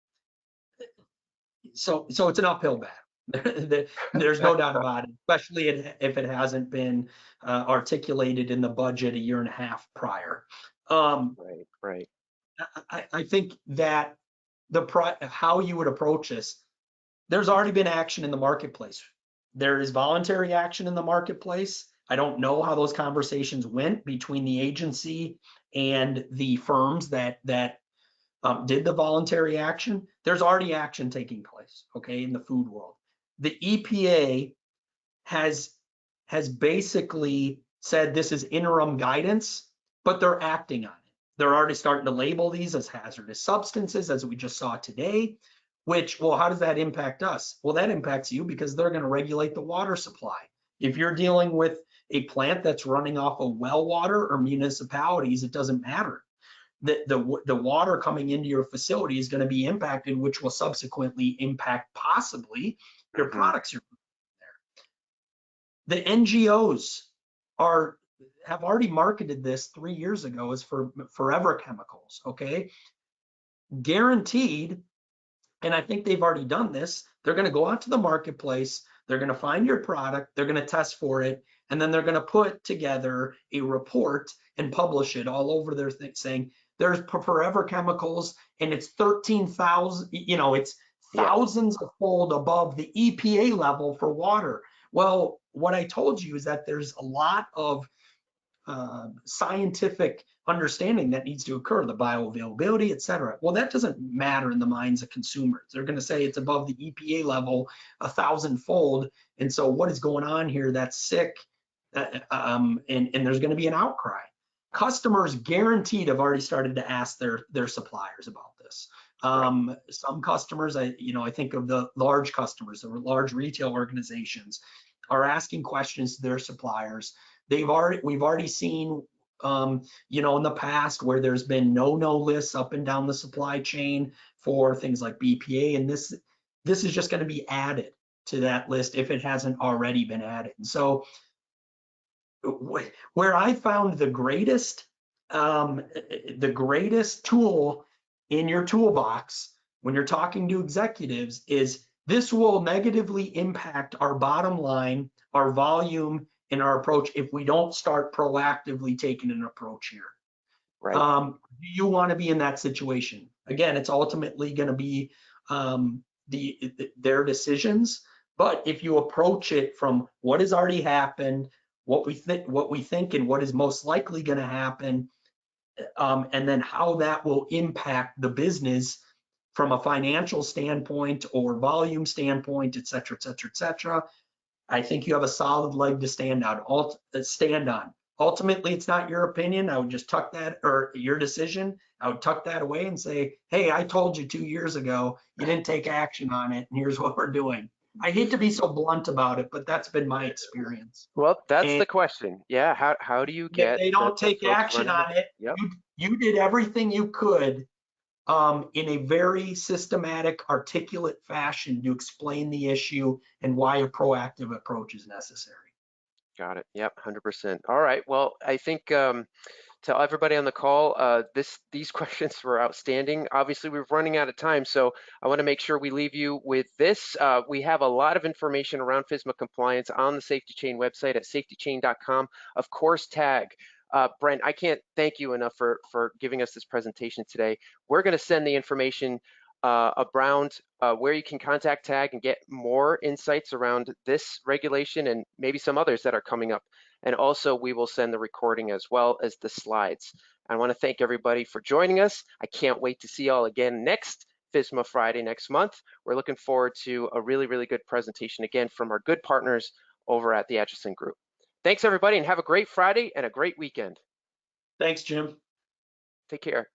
So it's an uphill battle. There's no doubt about it, especially if it hasn't been articulated in the budget a year and a half prior. Right. I think that how you would approach this, there's already been action in the marketplace. There is voluntary action in the marketplace. I don't know how those conversations went between the agency and the firms that did the voluntary action. There's already action taking place, okay, in the food world. The EPA has basically said this is interim guidance, but they're acting on it. They're already starting to label these as hazardous substances, as we just saw today, which, well, how does that impact us? Well, that impacts you because they're going to regulate the water supply. If you're dealing with a plant that's running off of well water or municipalities, it doesn't matter. The water coming into your facility is going to be impacted, which will subsequently impact possibly your products you're putting there. The NGOs have already marketed this 3 years ago as for forever chemicals, okay? Guaranteed, and I think they've already done this, they're going to go out to the marketplace, they're going to find your product, they're going to test for it, and then they're going to put together a report and publish it all over their thing saying, there's forever chemicals, and it's 13,000, it's thousands of fold above the EPA level for water. Well, what I told you is that there's a lot of scientific understanding that needs to occur, the bioavailability, et cetera. Well, that doesn't matter in the minds of consumers. They're going to say it's above the EPA level 1,000-fold. And so what is going on here that's sick? And there's going to be an outcry. Customers guaranteed have already started to ask their suppliers about this. Some customers, I think of the large customers, the large retail organizations, are asking questions to their suppliers. We've already seen, in the past where there's been no lists up and down the supply chain for things like BPA, and this is just going to be added to that list if it hasn't already been added. And so where I found the greatest tool in your toolbox when you're talking to executives is this will negatively impact our bottom line, our volume, and our approach if we don't start proactively taking an approach here. Right. Do you want to be in that situation? Again, it's ultimately going to be their decisions. But if you approach it from what has already happened, what we think, and what is most likely going to happen, and then how that will impact the business from a financial standpoint or volume standpoint, et cetera, et cetera, et cetera, I think you have a solid leg to stand on. Ultimately, it's not your opinion. I would just tuck that, or your decision. I would tuck that away and say, hey, I told you 2 years ago, you didn't take action on it, and here's what we're doing. I hate to be so blunt about it, but that's been my experience. Well, that's And the question. Yeah, how do you if get they the don't take folks action running the, on it, yep, you did everything you could in a very systematic, articulate fashion to explain the issue and why a proactive approach is necessary. got it. Yep, 100%. All right. Well, I think to everybody on the call, these questions were outstanding. Obviously, we're running out of time, so I want to make sure we leave you with this. We have a lot of information around FSMA compliance on the SafetyChain website at safetychain.com. Of course, tag. Brent, I can't thank you enough for giving us this presentation today. We're going to send the information around where you can contact tag and get more insights around this regulation and maybe some others that are coming up. And also, we will send the recording as well as the slides. I want to thank everybody for joining us. I can't wait to see you all again next FSMA Friday next month. We're looking forward to a really, really good presentation again from our good partners over at the Acheson Group. Thanks, everybody, and have a great Friday and a great weekend. Thanks, Jim. Take care.